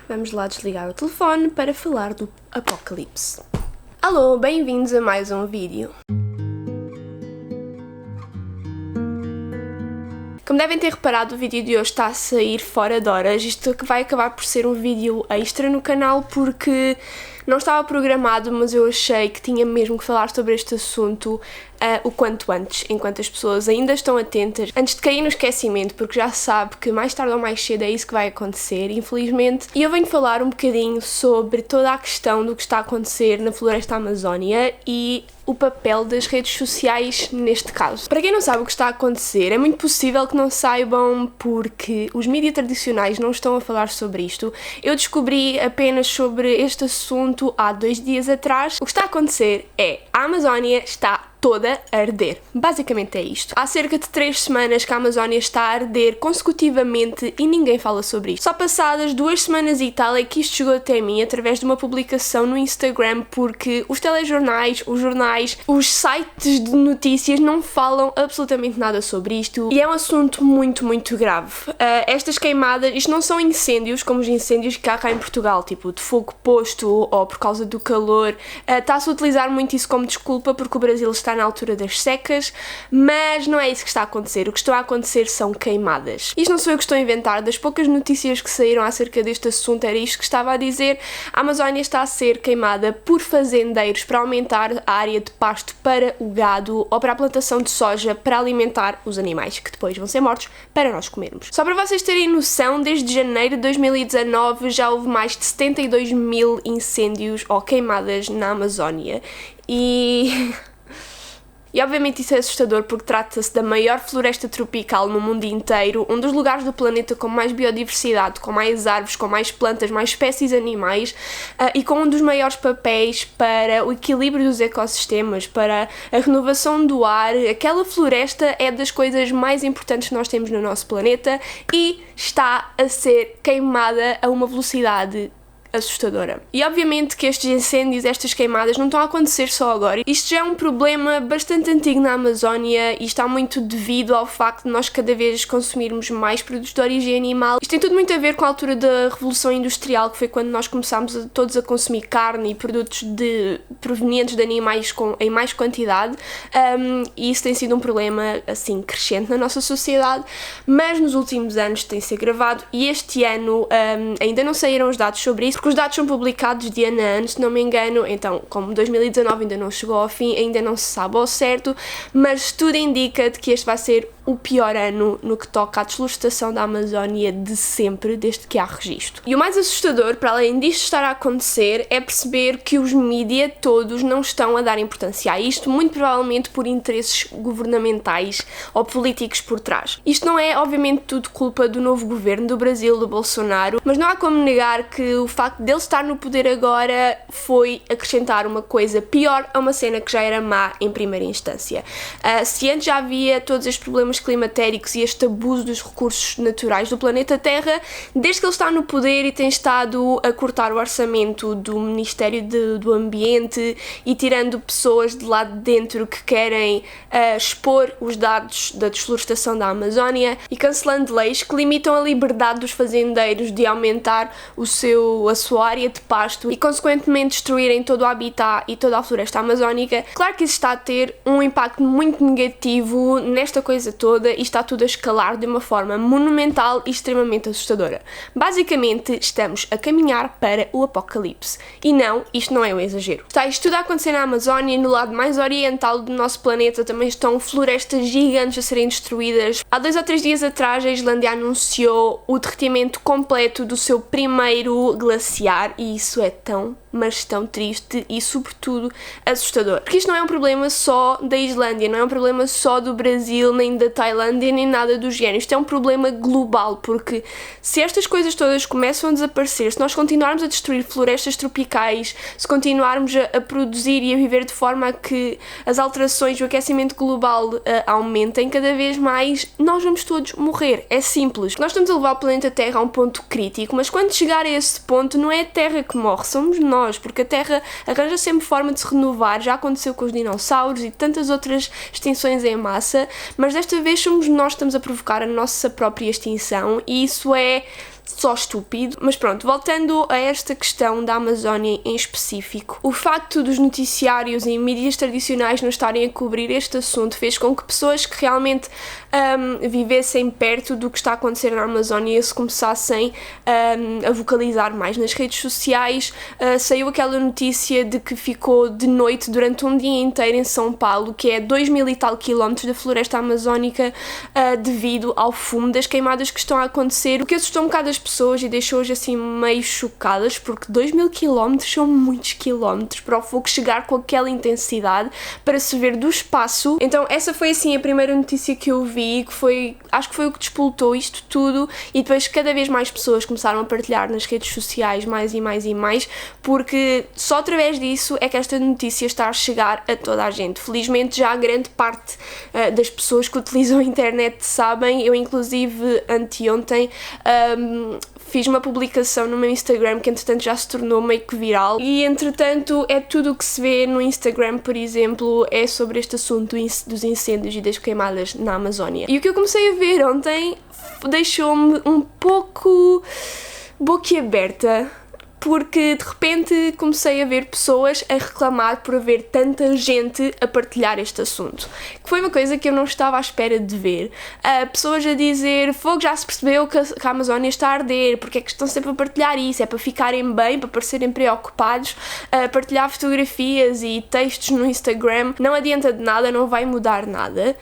Vamos lá desligar o telefone para falar do apocalipse. Alô, bem-vindos a mais um vídeo. Como devem ter reparado, o vídeo de hoje está a sair fora de horas. Isto vai acabar por ser um vídeo extra no canal porque não estava programado, mas eu achei que tinha mesmo que falar sobre este assunto o quanto antes, enquanto as pessoas ainda estão atentas, antes de cair no esquecimento, porque já sabe que mais tarde ou mais cedo é isso que vai acontecer, infelizmente. E eu venho falar um bocadinho sobre toda a questão do que está a acontecer na floresta amazónica e o papel das redes sociais neste caso. Para quem não sabe o que está a acontecer, é muito possível que não saibam porque os mídias tradicionais não estão a falar sobre isto. Eu descobri apenas sobre este assunto há 2 dias atrás. O que está a acontecer é a Amazónia está toda a arder. Basicamente é isto. Há cerca de 3 semanas que a Amazónia está a arder consecutivamente e ninguém fala sobre isto. Só passadas 2 semanas e tal é que isto chegou até mim através de uma publicação no Instagram, porque os telejornais, os jornais, os sites de notícias não falam absolutamente nada sobre isto e é um assunto muito grave. Estas queimadas, isto não são incêndios como os incêndios que há cá em Portugal, tipo de fogo posto ou por causa do calor. Está-se a utilizar muito isso como desculpa porque o Brasil está na altura das secas, mas não é isso que está a acontecer. O que está a acontecer são queimadas. Isto não sou eu que estou a inventar, das poucas notícias que saíram acerca deste assunto era isto que estava a dizer. A Amazónia está a ser queimada por fazendeiros para aumentar a área de pasto para o gado ou para a plantação de soja para alimentar os animais, que depois vão ser mortos para nós comermos. Só para vocês terem noção, desde janeiro de 2019 já houve mais de 72 mil incêndios ou queimadas na Amazónia e obviamente isso é assustador porque trata-se da maior floresta tropical no mundo inteiro, um dos lugares do planeta com mais biodiversidade, com mais árvores, com mais plantas, mais espécies animais e com um dos maiores papéis para o equilíbrio dos ecossistemas, para a renovação do ar. Aquela floresta é das coisas mais importantes que nós temos no nosso planeta e está a ser queimada a uma velocidade assustadora. E obviamente que estes incêndios, estas queimadas não estão a acontecer só agora. Isto já é um problema bastante antigo na Amazónia e está muito devido ao facto de nós cada vez consumirmos mais produtos de origem animal. Isto tem tudo muito a ver com a altura da Revolução Industrial, que foi quando nós começámos todos a consumir carne e produtos provenientes de animais em mais quantidade, e isso tem sido um problema assim crescente na nossa sociedade, mas nos últimos anos tem sido agravado e este ano ainda não saíram os dados sobre isso, porque os dados são publicados de ano a ano, se não me engano, então como 2019 ainda não chegou ao fim, ainda não se sabe ao certo, mas tudo indica de que este vai ser o pior ano no que toca à desflorestação da Amazónia de sempre, desde que há registro. E o mais assustador, para além disto estar a acontecer, é perceber que os mídias todos não estão a dar importância a isto, muito provavelmente por interesses governamentais ou políticos por trás. Isto não é, obviamente, tudo culpa do novo governo do Brasil, do Bolsonaro, mas não há como negar que o facto dele estar no poder agora foi acrescentar uma coisa pior a uma cena que já era má em primeira instância. Se antes já havia todos estes problemas climatéricos e este abuso dos recursos naturais do planeta Terra, desde que ele está no poder e tem estado a cortar o orçamento do Ministério do Ambiente e tirando pessoas de lá de dentro que querem expor os dados da desflorestação da Amazónia e cancelando leis que limitam a liberdade dos fazendeiros de aumentar a sua área de pasto e consequentemente destruírem todo o habitat e toda a floresta amazónica. Claro que isso está a ter um impacto muito negativo nesta coisa toda e está tudo a escalar de uma forma monumental e extremamente assustadora. Basicamente, estamos a caminhar para o apocalipse. E não, isto não é um exagero. Está isto tudo a acontecer na Amazónia e no lado mais oriental do nosso planeta também estão florestas gigantes a serem destruídas. Há 2 ou 3 dias atrás a Islândia anunciou o derretimento completo do seu primeiro glaciar e isso é tão, mas tão triste e sobretudo assustador. Porque isto não é um problema só da Islândia, não é um problema só do Brasil, nem da Tailândia, nem nada do género. Isto é um problema global, porque se estas coisas todas começam a desaparecer, se nós continuarmos a destruir florestas tropicais, se continuarmos a produzir e a viver de forma a que as alterações do aquecimento global aumentem cada vez mais, nós vamos todos morrer. É simples. Nós estamos a levar o planeta Terra a um ponto crítico, mas quando chegar a esse ponto não é a Terra que morre, somos nós, porque a Terra arranja sempre forma de se renovar. Já aconteceu com os dinossauros e tantas outras extinções em massa, mas desta vez somos nós que estamos a provocar a nossa própria extinção e isso é só estúpido. Mas pronto, voltando a esta questão da Amazónia em específico, o facto dos noticiários e mídias tradicionais não estarem a cobrir este assunto fez com que pessoas que realmente vivessem perto do que está a acontecer na Amazónia se começassem a vocalizar mais nas redes sociais. Saiu aquela notícia de que ficou de noite durante um dia inteiro em São Paulo, que é 2.000 e tal quilómetros da floresta amazónica, devido ao fumo das queimadas que estão a acontecer, o que assustou um bocado as pessoas e deixou-as assim meio chocadas, porque 2.000 quilómetros são muitos quilómetros para o fogo chegar com aquela intensidade, para se ver do espaço. Então essa foi assim a primeira notícia que eu vi, que foi, acho que foi o que despoltou isto tudo, e depois cada vez mais pessoas começaram a partilhar nas redes sociais mais e mais e mais, porque só através disso é que esta notícia está a chegar a toda a gente. Felizmente já a grande parte das pessoas que utilizam a internet sabem. Eu inclusive anteontem fiz uma publicação no meu Instagram que entretanto já se tornou meio que viral, e entretanto é tudo o que se vê no Instagram, por exemplo, é sobre este assunto dos incêndios e das queimadas na Amazónia. E o que eu comecei a ver ontem deixou-me um pouco boquiaberta, porque de repente comecei a ver pessoas a reclamar por haver tanta gente a partilhar este assunto, que foi uma coisa que eu não estava à espera de ver. Pessoas a dizer: fogo, já se percebeu que a Amazónia está a arder, porque é que estão sempre a partilhar isso? É para ficarem bem, para parecerem preocupados, partilhar fotografias e textos no Instagram não adianta de nada, não vai mudar nada.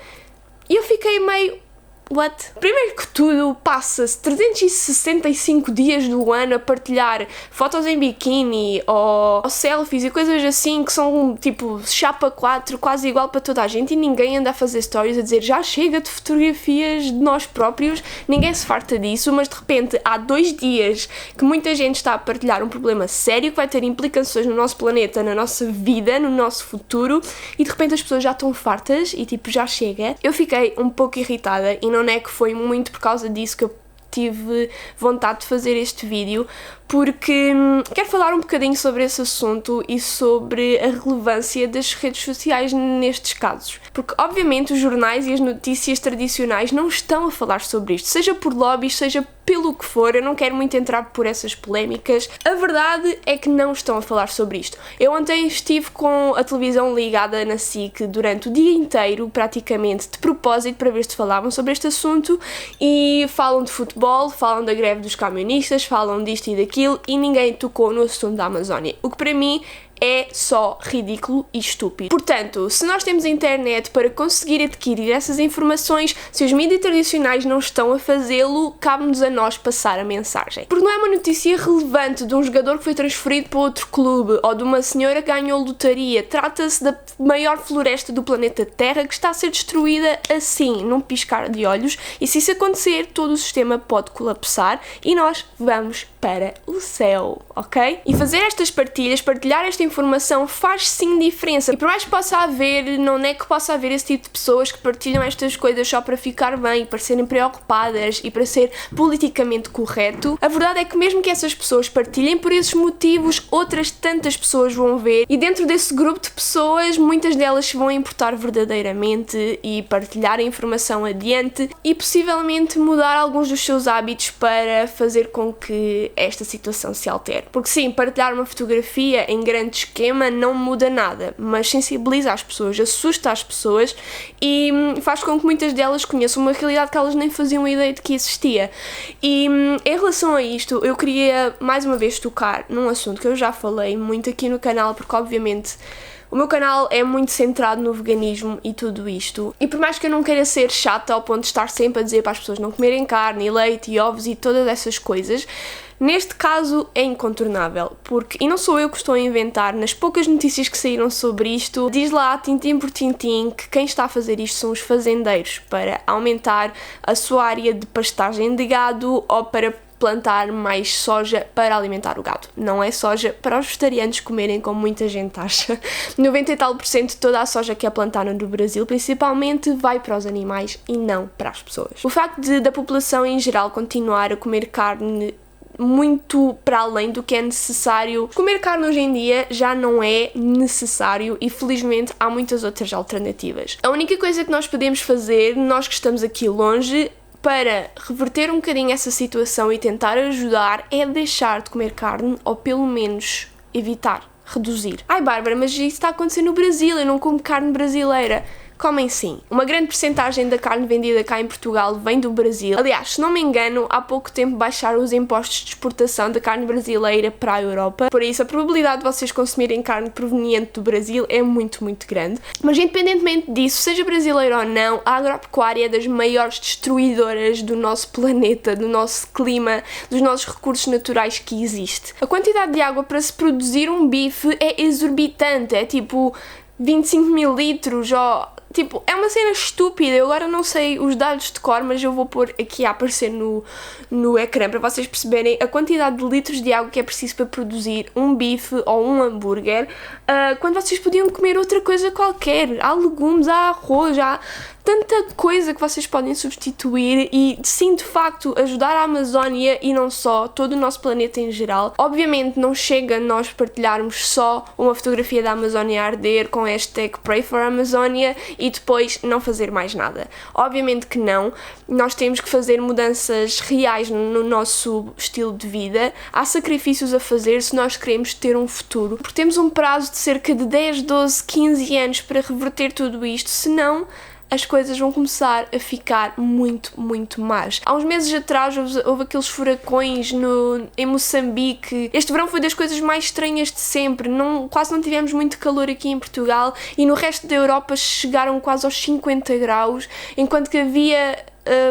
E eu fiquei meio... what? Primeiro que tudo, passa-se 365 dias do ano a partilhar fotos em biquíni ou selfies e coisas assim que são tipo chapa 4, quase igual para toda a gente, e ninguém anda a fazer stories a dizer já chega de fotografias de nós próprios, ninguém se farta disso. Mas de repente há 2 dias que muita gente está a partilhar um problema sério que vai ter implicações no nosso planeta, na nossa vida, no nosso futuro, e de repente as pessoas já estão fartas e tipo já chega. Eu fiquei um pouco irritada, e não é que foi muito por causa disso que eu tive vontade de fazer este vídeo, porque quero falar um bocadinho sobre esse assunto e sobre a relevância das redes sociais nestes casos. Porque obviamente os jornais e as notícias tradicionais não estão a falar sobre isto, seja por lobbies, seja pelo que for. Eu não quero muito entrar por essas polémicas. A verdade é que não estão a falar sobre isto. Eu ontem estive com a televisão ligada na SIC durante o dia inteiro, praticamente de propósito, para ver se falavam sobre este assunto, e falam de futebol, falam da greve dos camionistas, falam disto e daquilo, e ninguém tocou no assunto da Amazónia, o que para mim é só ridículo e estúpido. Portanto, se nós temos a internet para conseguir adquirir essas informações, se os mídias tradicionais não estão a fazê-lo, cabe-nos a nós passar a mensagem. Porque não é uma notícia relevante de um jogador que foi transferido para outro clube ou de uma senhora que ganhou lotaria. Trata-se da maior floresta do planeta Terra que está a ser destruída assim, num piscar de olhos, e se isso acontecer, todo o sistema pode colapsar e nós vamos para o céu, ok? E fazer estas partilhas, partilhar esta informação faz sim diferença. E por mais que possa haver, não é que possa haver esse tipo de pessoas que partilham estas coisas só para ficar bem, para serem preocupadas e para ser politicamente correto, a verdade é que mesmo que essas pessoas partilhem por esses motivos, outras tantas pessoas vão ver, e dentro desse grupo de pessoas, muitas delas se vão importar verdadeiramente e partilhar a informação adiante e possivelmente mudar alguns dos seus hábitos para fazer com que esta situação se altere. Porque sim, partilhar uma fotografia em grande esquema não muda nada, mas sensibiliza as pessoas, assusta as pessoas e faz com que muitas delas conheçam uma realidade que elas nem faziam ideia de que existia. E em relação a isto, eu queria mais uma vez tocar num assunto que eu já falei muito aqui no canal, porque obviamente o meu canal é muito centrado no veganismo e tudo isto, e por mais que eu não queira ser chata ao ponto de estar sempre a dizer para as pessoas não comerem carne, leite e ovos e todas essas coisas, neste caso é incontornável, porque, e não sou eu que estou a inventar, nas poucas notícias que saíram sobre isto, diz lá tintim por tintim que quem está a fazer isto são os fazendeiros, para aumentar a sua área de pastagem de gado ou para plantar mais soja para alimentar o gado. Não é soja para os vegetarianos comerem, como muita gente acha. 90 e tal % de toda a soja que é plantada no Brasil, principalmente, vai para os animais e não para as pessoas. O facto da população em geral continuar a comer carne muito para além do que é necessário. Comer carne hoje em dia já não é necessário e felizmente há muitas outras alternativas. A única coisa que nós podemos fazer, nós que estamos aqui longe, para reverter um bocadinho essa situação e tentar ajudar é deixar de comer carne, ou pelo menos evitar, reduzir. Ai Bárbara, mas isso está a acontecer no Brasil, eu não como carne brasileira. Comem sim. Uma grande percentagem da carne vendida cá em Portugal vem do Brasil. Aliás, se não me engano, há pouco tempo baixaram os impostos de exportação da carne brasileira para a Europa. Por isso, a probabilidade de vocês consumirem carne proveniente do Brasil é muito, muito grande. Mas independentemente disso, seja brasileira ou não, a agropecuária é das maiores destruidoras do nosso planeta, do nosso clima, dos nossos recursos naturais que existe. A quantidade de água para se produzir um bife é exorbitante. É tipo 25 mil litros ou... Tipo, é uma cena estúpida. Eu agora não sei os dados de cor, mas eu vou pôr aqui a aparecer no ecrã para vocês perceberem a quantidade de litros de água que é preciso para produzir um bife ou um hambúrguer, quando vocês podiam comer outra coisa qualquer. Há legumes, há arroz, há tanta coisa que vocês podem substituir e sim, de facto, ajudar a Amazónia e não só, todo o nosso planeta em geral. Obviamente não chega nós partilharmos só uma fotografia da Amazónia a arder com a hashtag Pray for Amazonia e depois não fazer mais nada. Obviamente que não. Nós temos que fazer mudanças reais no nosso estilo de vida. Há sacrifícios a fazer se nós queremos ter um futuro, porque temos um prazo de cerca de 10, 12, 15 anos para reverter tudo isto, senão as coisas vão começar a ficar muito, muito más. Há uns meses atrás houve aqueles furacões em Moçambique. Este verão foi das coisas mais estranhas de sempre. Quase não tivemos muito calor aqui em Portugal e no resto da Europa chegaram quase aos 50 graus, enquanto que havia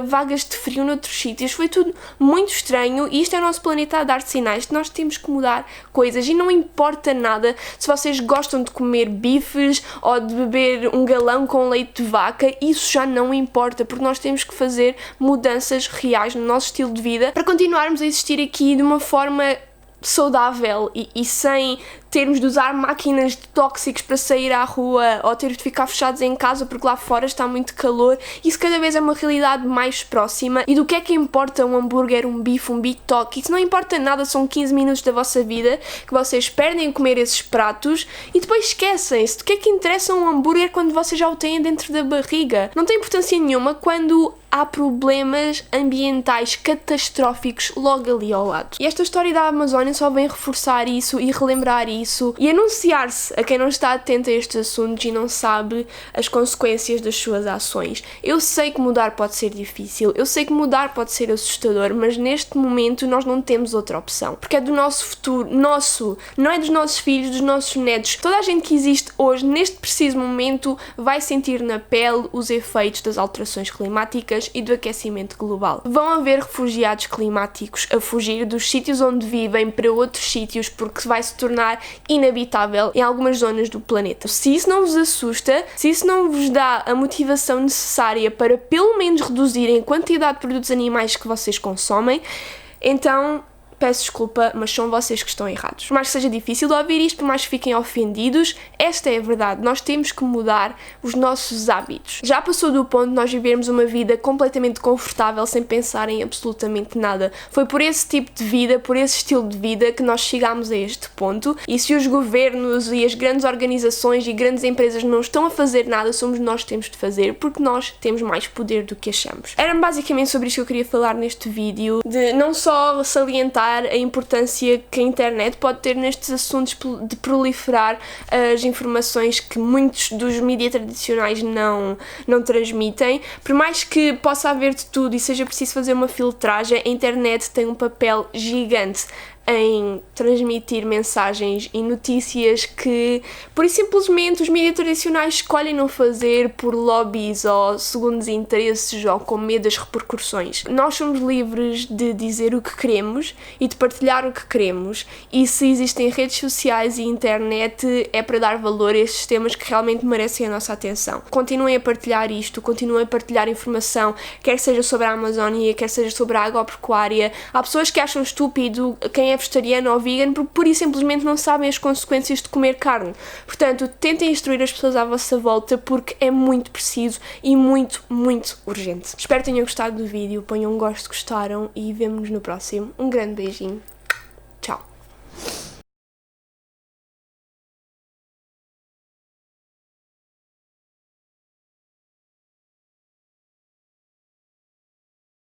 vagas de frio noutros sítios. Foi tudo muito estranho e isto é o nosso planeta a dar sinais que nós temos que mudar coisas e não importa nada se vocês gostam de comer bifes ou de beber um galão com leite de vaca, isso já não importa, porque nós temos que fazer mudanças reais no nosso estilo de vida para continuarmos a existir aqui de uma forma saudável e sem termos de usar máquinas de tóxicos para sair à rua ou ter de ficar fechados em casa porque lá fora está muito calor. Isso cada vez é uma realidade mais próxima. E do que é que importa um hambúrguer, um bife, um Big Talk? Isso não importa nada, são 15 minutos da vossa vida que vocês perdem a comer esses pratos e depois esquecem-se. Do que é que interessa um hambúrguer quando vocês já o têm dentro da barriga? Não tem importância nenhuma quando há problemas ambientais catastróficos logo ali ao lado. E esta história da Amazónia só vem reforçar isso e relembrar isso e anunciar-se a quem não está atento a estes assuntos e não sabe as consequências das suas ações. Eu sei que mudar pode ser difícil, eu sei que mudar pode ser assustador, mas neste momento nós não temos outra opção, porque é do nosso futuro, nosso, não é dos nossos filhos, dos nossos netos. Toda a gente que existe hoje, neste preciso momento, vai sentir na pele os efeitos das alterações climáticas e do aquecimento global. Vão haver refugiados climáticos a fugir dos sítios onde vivem para outros sítios porque vai se tornar inabitável em algumas zonas do planeta. Se isso não vos assusta, se isso não vos dá a motivação necessária para pelo menos reduzirem a quantidade de produtos animais que vocês consomem, então peço desculpa, mas são vocês que estão errados. Por mais que seja difícil de ouvir isto, por mais que fiquem ofendidos, esta é a verdade. Nós temos que mudar os nossos hábitos. Já passou do ponto de nós vivermos uma vida completamente confortável sem pensar em absolutamente nada. Foi por esse tipo de vida, por esse estilo de vida que nós chegámos a este ponto. E se os governos e as grandes organizações e grandes empresas não estão a fazer nada, somos nós que temos de fazer, porque nós temos mais poder do que achamos. Era basicamente sobre isto que eu queria falar neste vídeo, de não só salientar a importância que a internet pode ter nestes assuntos de proliferar as informações que muitos dos mídias tradicionais não transmitem. Por mais que possa haver de tudo e seja preciso fazer uma filtragem, a internet tem um papel gigante em transmitir mensagens e notícias que, por simplesmente, os mídias tradicionais escolhem não fazer por lobbies ou segundos interesses ou com medo das repercussões. Nós somos livres de dizer o que queremos e de partilhar o que queremos, e se existem redes sociais e internet é para dar valor a estes temas que realmente merecem a nossa atenção. Continuem a partilhar isto, continuem a partilhar informação, quer seja sobre a Amazónia, quer seja sobre a agropecuária. Há pessoas que acham estúpido quem é vegetariano ou vegan porque pura e simplesmente não sabem as consequências de comer carne. Portanto, tentem instruir as pessoas à vossa volta porque é muito preciso e muito, muito urgente. Espero que tenham gostado do vídeo, ponham um gosto se gostaram e vemo-nos no próximo. Um grande beijinho.